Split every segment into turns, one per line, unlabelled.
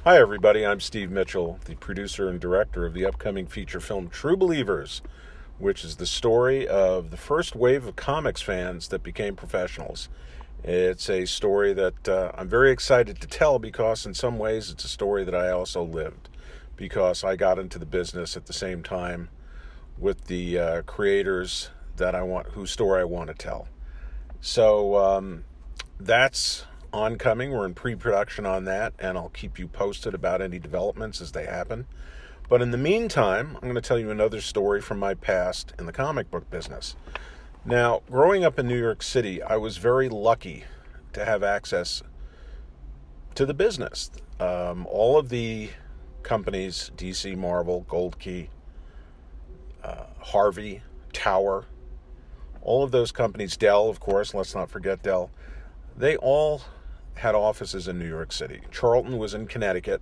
Hi, everybody. I'm Steve Mitchell, the producer and director of the upcoming feature film True Believers, which is the story of the first wave of comics fans that became professionals. It's a story that I'm very excited to tell because, in some ways, it's a story that I also lived because I got into the business at the same time with the creators whose story I want to tell. So that's oncoming. We're in pre-production on that, and I'll keep you posted about any developments as they happen. But in the meantime, I'm going to tell you another story from my past in the comic book business. Now, growing up in New York City, I was very lucky to have access to the business. All of the companies, DC, Marvel, Gold Key, Harvey, Tower, all of those companies, Dell, of course, let's not forget Dell, they all had offices in New York City. Charlton was in Connecticut.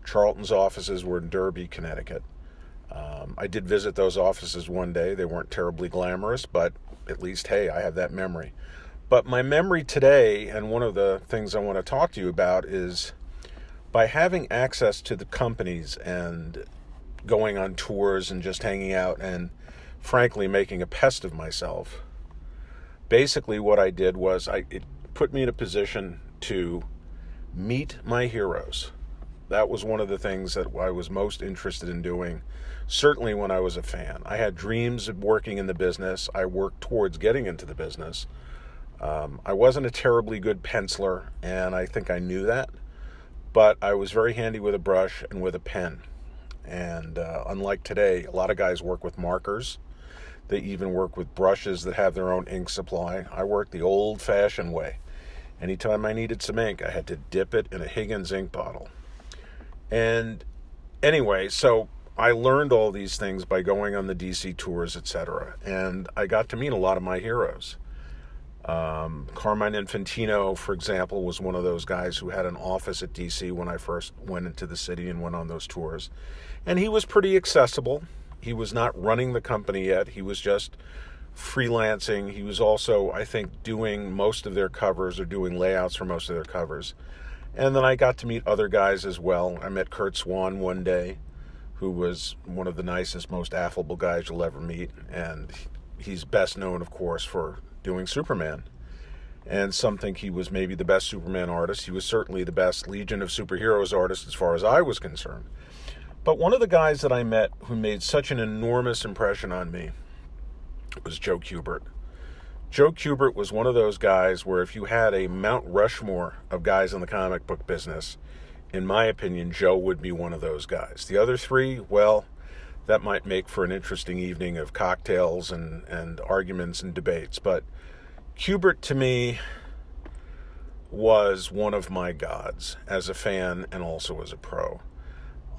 Charlton's offices were in Derby, Connecticut. I did visit those offices one day. They weren't terribly glamorous, but at least, hey, I have that memory. But my memory today, and one of the things I want to talk to you about, is by having access to the companies and going on tours and just hanging out and, frankly, making a pest of myself. Basically, what I did was it put me in a position to meet my heroes. That was one of the things that I was most interested in doing, certainly when I was a fan. I had dreams of working in the business. I worked towards getting into the business. I wasn't a terribly good penciler, and I think I knew that, but I was very handy with a brush and with a pen. And unlike today, a lot of guys work with markers. They even work with brushes that have their own ink supply. I worked the old-fashioned way. Anytime I needed some ink, I had to dip it in a Higgins ink bottle. And anyway, so I learned all these things by going on the DC tours, etc. And I got to meet a lot of my heroes. Carmine Infantino, for example, was one of those guys who had an office at DC when I first went into the city and went on those tours. And he was pretty accessible. He was not running the company yet. He was just freelancing. He was also, I think, doing most of their covers or doing layouts for most of their covers. And then I got to meet other guys as well. I met Kurt Swan one day, who was one of the nicest, most affable guys you'll ever meet. And he's best known, of course, for doing Superman. And some think he was maybe the best Superman artist. He was certainly the best Legion of Superheroes artist as far as I was concerned. But one of the guys that I met who made such an enormous impression on me was Joe Kubert. Joe Kubert was one of those guys where if you had a Mount Rushmore of guys in the comic book business, in my opinion, Joe would be one of those guys. The other three, well, that might make for an interesting evening of cocktails and arguments and debates. But Kubert, to me, was one of my gods as a fan and also as a pro.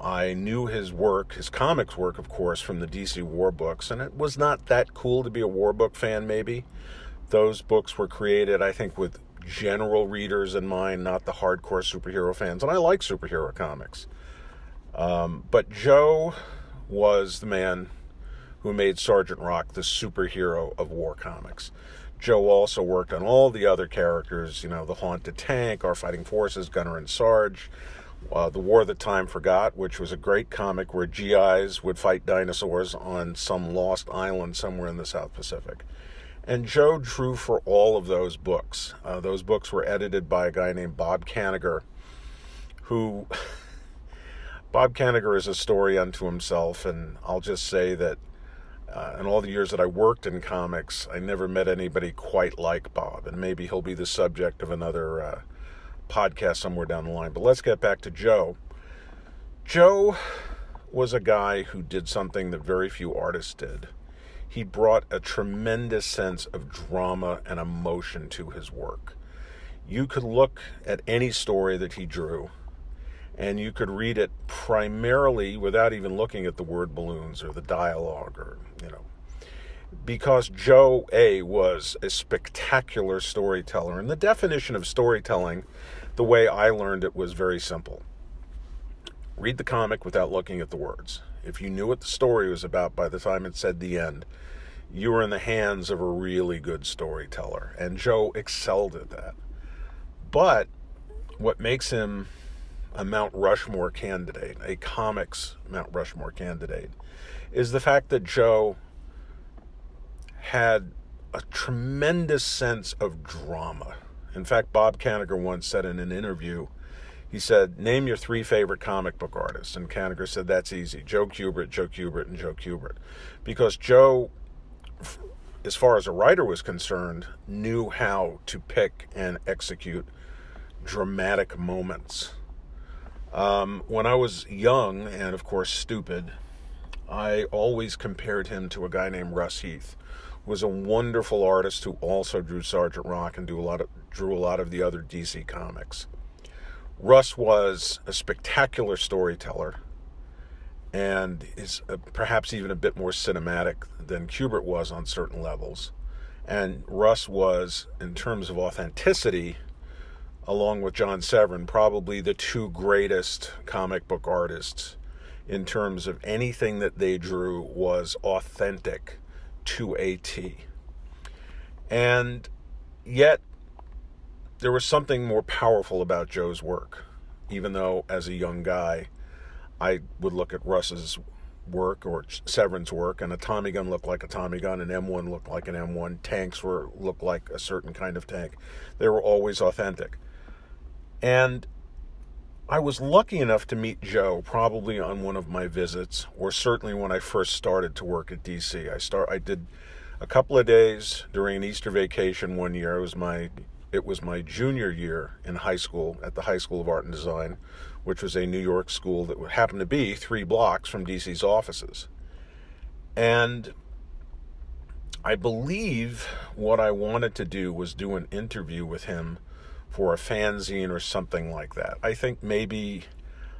I knew his work, his comics work, of course, from the DC War books, and it was not that cool to be a War book fan, maybe. Those books were created, I think, with general readers in mind, not the hardcore superhero fans, and I like superhero comics. But Joe was the man who made Sergeant Rock the superhero of war comics. Joe also worked on all the other characters, the Haunted Tank, Our Fighting Forces, Gunner and Sarge, The War That Time Forgot, which was a great comic where GIs would fight dinosaurs on some lost island somewhere in the South Pacific. And Joe drew for all of those books. Those books were edited by a guy named Bob Kanigher, who... Bob Kanigher is a story unto himself, and I'll just say that in all the years that I worked in comics, I never met anybody quite like Bob, and maybe he'll be the subject of another podcast somewhere down the line. But let's get back to Joe. Joe was a guy who did something that very few artists did. He brought a tremendous sense of drama and emotion to his work. You could look at any story that he drew, and you could read it primarily without even looking at the word balloons or the dialogue because Joe A. was a spectacular storyteller. And the definition of storytelling, the way I learned it, was very simple. Read the comic without looking at the words. If you knew what the story was about by the time it said the end, you were in the hands of a really good storyteller. And Joe excelled at that. But what makes him a Mount Rushmore candidate, a comics Mount Rushmore candidate, is the fact that Joe had a tremendous sense of drama. In fact, Bob Kanigher once said in an interview, he said, name your 3 favorite comic book artists. And Kanigher said, that's easy. Joe Kubert, Joe Kubert, and Joe Kubert. Because Joe, as far as a writer was concerned, knew how to pick and execute dramatic moments. When I was young and, of course, stupid, I always compared him to a guy named Russ Heath, who was a wonderful artist who also drew Sergeant Rock and drew a lot of the other DC comics. Russ was a spectacular storyteller and is perhaps even a bit more cinematic than Kubert was on certain levels. And Russ was, in terms of authenticity, along with John Severin, probably the 2 greatest comic book artists in terms of anything that they drew was authentic to a T. And yet, there was something more powerful about Joe's work, even though as a young guy, I would look at Russ's work or Severin's work, and a Tommy gun looked like a Tommy gun, an M1 looked like an M1, tanks looked like a certain kind of tank. They were always authentic. And I was lucky enough to meet Joe probably on one of my visits, or certainly when I first started to work at DC. I did a couple of days during an Easter vacation one year. It was my junior year in high school at the High School of Art and Design, which was a New York school that happened to be 3 blocks from DC's offices. And I believe what I wanted to do was do an interview with him for a fanzine or something like that. I think maybe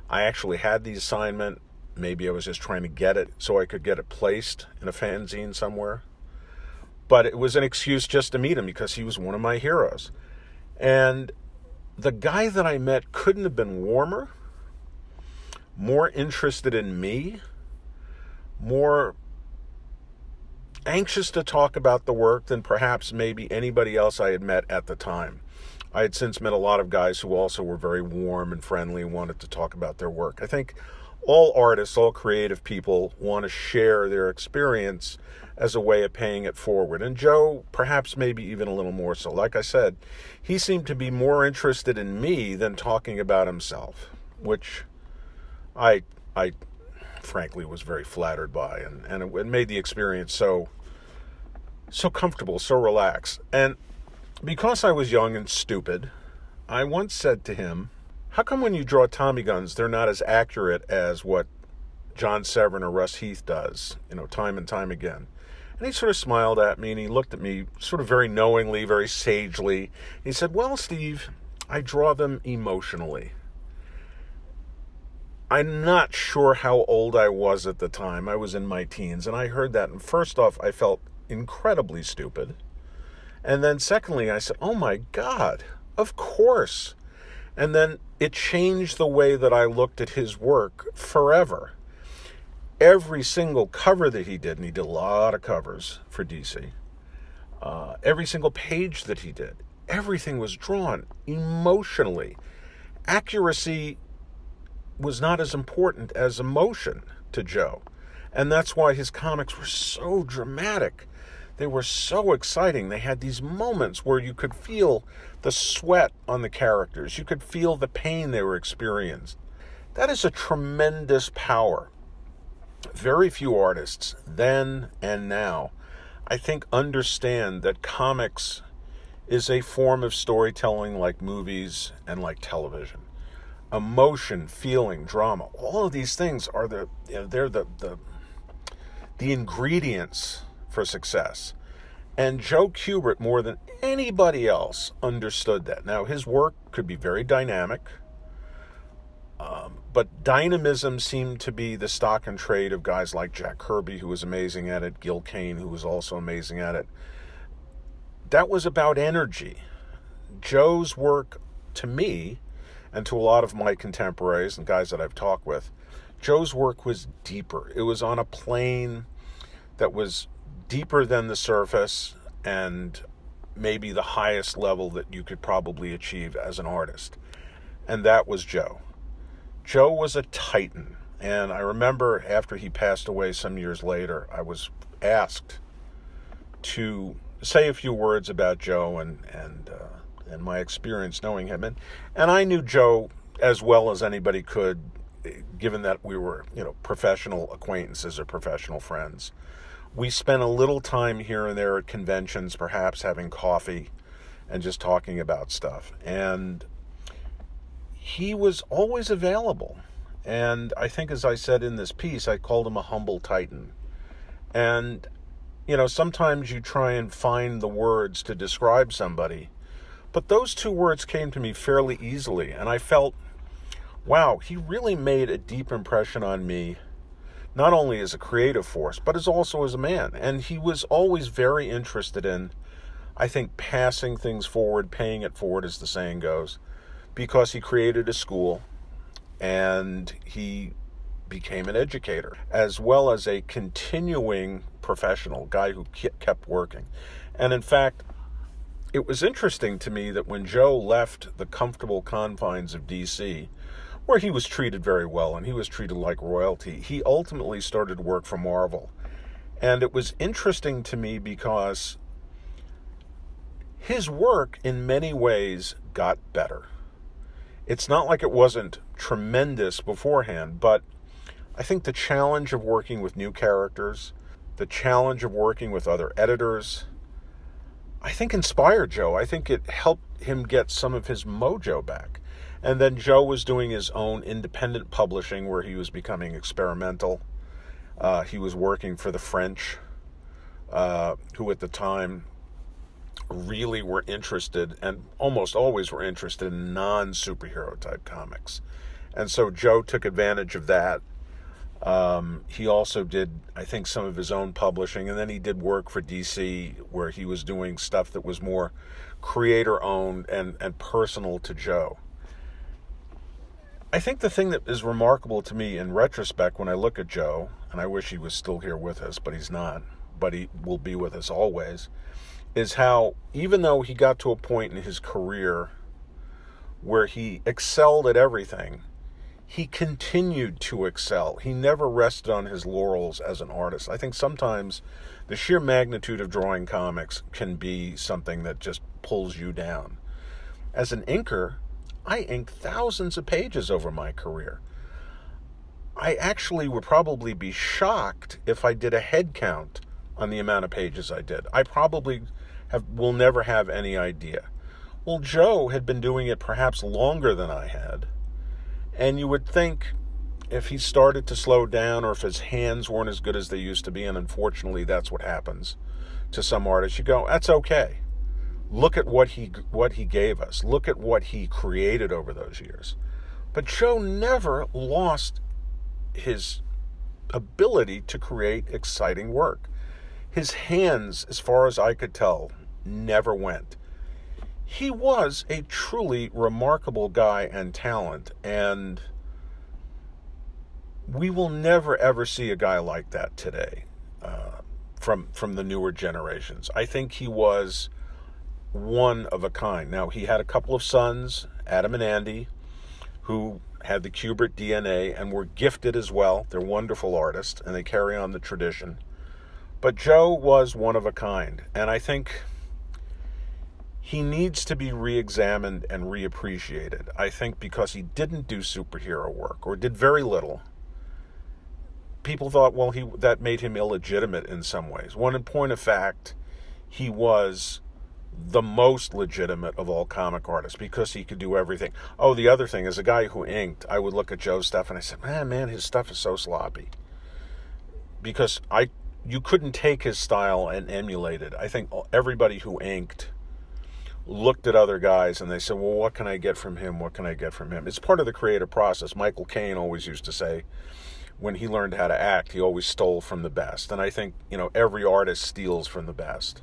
I actually had the assignment. Maybe I was just trying to get it so I could get it placed in a fanzine somewhere. But it was an excuse just to meet him because he was one of my heroes. And the guy that I met couldn't have been warmer, more interested in me, more anxious to talk about the work than perhaps maybe anybody else I had met at the time. I had since met a lot of guys who also were very warm and friendly and wanted to talk about their work. I think all artists, all creative people want to share their experience as a way of paying it forward. And Joe, perhaps maybe even a little more so. Like I said, he seemed to be more interested in me than talking about himself, which I frankly was very flattered by. And it made the experience so comfortable, so relaxed. And because I was young and stupid, I once said to him, how come when you draw Tommy guns, they're not as accurate as what John Severin or Russ Heath does, time and time again? And he sort of smiled at me, and he looked at me sort of very knowingly, very sagely. He said, well, Steve, I draw them emotionally. I'm not sure how old I was at the time. I was in my teens, and I heard that, and first off, I felt incredibly stupid. And then secondly, I said, oh my God, of course. And then it changed the way that I looked at his work forever. Every single cover that he did, and he did a lot of covers for DC, every single page that he did, everything was drawn emotionally. Accuracy was not as important as emotion to Joe. And that's why his comics were so dramatic. They were so exciting. They had these moments where you could feel the sweat on the characters. You could feel the pain they were experiencing. That is a tremendous power. Very few artists, then and now, I think understand that comics is a form of storytelling like movies and like television. Emotion, feeling, drama, all of these things are the ingredients for success. And Joe Kubert, more than anybody else, understood that. Now, his work could be very dynamic, but dynamism seemed to be the stock and trade of guys like Jack Kirby, who was amazing at it, Gil Kane, who was also amazing at it. That was about energy. Joe's work, to me, and to a lot of my contemporaries and guys that I've talked with, Joe's work was deeper. It was on a plane that was deeper than the surface and maybe the highest level that you could probably achieve as an artist. And that was Joe. Joe was a titan. And I remember after he passed away some years later, I was asked to say a few words about Joe and my experience knowing him. And I knew Joe as well as anybody could, given that we were, professional acquaintances or professional friends. We spent a little time here and there at conventions, perhaps having coffee and just talking about stuff. And he was always available. And I think, as I said in this piece, I called him a humble titan. And, sometimes you try and find the words to describe somebody, but those two words came to me fairly easily. And I felt, wow, he really made a deep impression on me, not only as a creative force, but also as a man. And he was always very interested in, I think, passing things forward, paying it forward, as the saying goes, because he created a school and he became an educator, as well as a continuing professional, guy who kept working. And in fact, it was interesting to me that when Joe left the comfortable confines of D.C., where he was treated very well and he was treated like royalty, he ultimately started work for Marvel. And it was interesting to me because his work in many ways got better. It's not like it wasn't tremendous beforehand, but I think the challenge of working with new characters, the challenge of working with other editors, I think inspired Joe. I think it helped him get some of his mojo back. And then Joe was doing his own independent publishing where he was becoming experimental. He was working for the French, who at the time really were interested, and almost always were interested, in non-superhero type comics. And so Joe took advantage of that. He also did, I think, some of his own publishing, and then he did work for DC where he was doing stuff that was more creator-owned and personal to Joe. I think the thing that is remarkable to me in retrospect when I look at Joe, and I wish he was still here with us, but he's not, but he will be with us always, is how even though he got to a point in his career where he excelled at everything, he continued to excel. He never rested on his laurels as an artist. I think sometimes the sheer magnitude of drawing comics can be something that just pulls you down. As an inker, I inked thousands of pages over my career. I actually would probably be shocked if I did a head count on the amount of pages I did. I probably will never have any idea. Well, Joe had been doing it perhaps longer than I had. And you would think if he started to slow down or if his hands weren't as good as they used to be, and unfortunately that's what happens to some artists, you go, that's okay. Look at what he gave us. Look at what he created over those years. But Joe never lost his ability to create exciting work. His hands, as far as I could tell, never went. He was a truly remarkable guy and talent, and we will never ever see a guy like that today from the newer generations. I think he was one of a kind. Now, he had a couple of sons, Adam and Andy, who had the Kubert DNA and were gifted as well. They're wonderful artists, and they carry on the tradition. But Joe was one of a kind, and I think he needs to be re-examined and reappreciated. I think because he didn't do superhero work, or did very little, people thought, well, that made him illegitimate in some ways. When in point of fact, he was the most legitimate of all comic artists because he could do everything. Oh, the other thing, as a guy who inked, I would look at Joe's stuff and I said, man, his stuff is so sloppy. Because you couldn't take his style and emulate it. I think everybody who inked looked at other guys and they said, well, what can I get from him? What can I get from him? It's part of the creative process. Michael Caine always used to say, when he learned how to act, he always stole from the best. And I think, every artist steals from the best.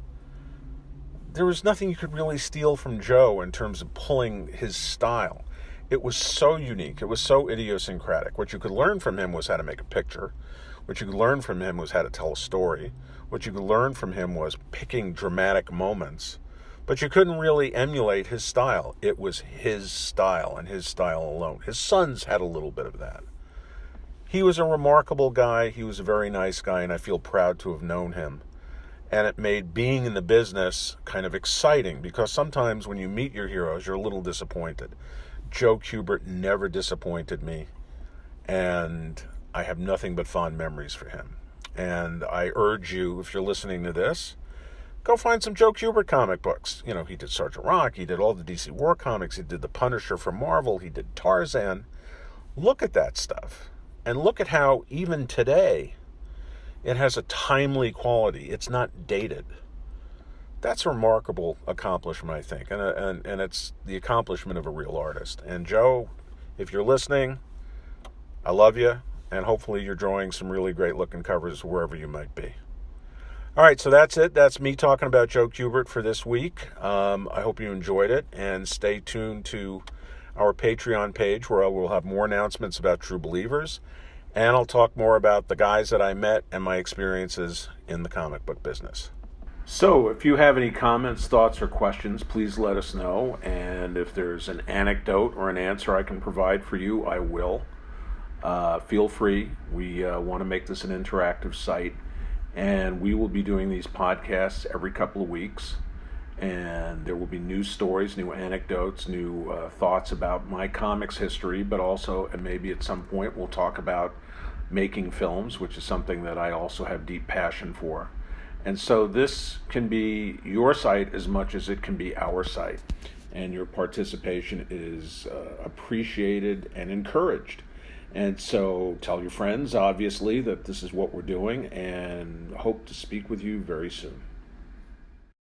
There was nothing you could really steal from Joe in terms of pulling his style. It was so unique. It was so idiosyncratic. What you could learn from him was how to make a picture. What you could learn from him was how to tell a story. What you could learn from him was picking dramatic moments. But you couldn't really emulate his style. It was his style and his style alone. His sons had a little bit of that. He was a remarkable guy. He was a very nice guy, and I feel proud to have known him. And it made being in the business kind of exciting, because sometimes when you meet your heroes, you're a little disappointed. Joe Kubert never disappointed me, and I have nothing but fond memories for him. And I urge you, if you're listening to this, go find some Joe Kubert comic books. You know, he did Sergeant Rock, he did all the DC War comics, he did The Punisher for Marvel, he did Tarzan. Look at that stuff, and look at how even today it has a timely quality. It's not dated. That's a remarkable accomplishment, I think, and it's the accomplishment of a real artist. And Joe, if you're listening, I love you, and hopefully you're drawing some really great-looking covers wherever you might be. All right, so that's it. That's me talking about Joe Kubert for this week. I hope you enjoyed it, and stay tuned to our Patreon page, where I will have more announcements about True Believers, and I'll talk more about the guys that I met and my experiences in the comic book business. So if you have any comments, thoughts, or questions, please let us know. And if there's an anecdote or an answer I can provide for you, I will. Feel free. We want to make this an interactive site. And we will be doing these podcasts every couple of weeks. And there will be new stories, new anecdotes, new thoughts about my comics history, but also, and maybe at some point, we'll talk about making films, which is something that I also have deep passion for. And so this can be your site as much as it can be our site. And your participation is appreciated and encouraged. And so tell your friends, obviously, that this is what we're doing, and hope to speak with you very soon.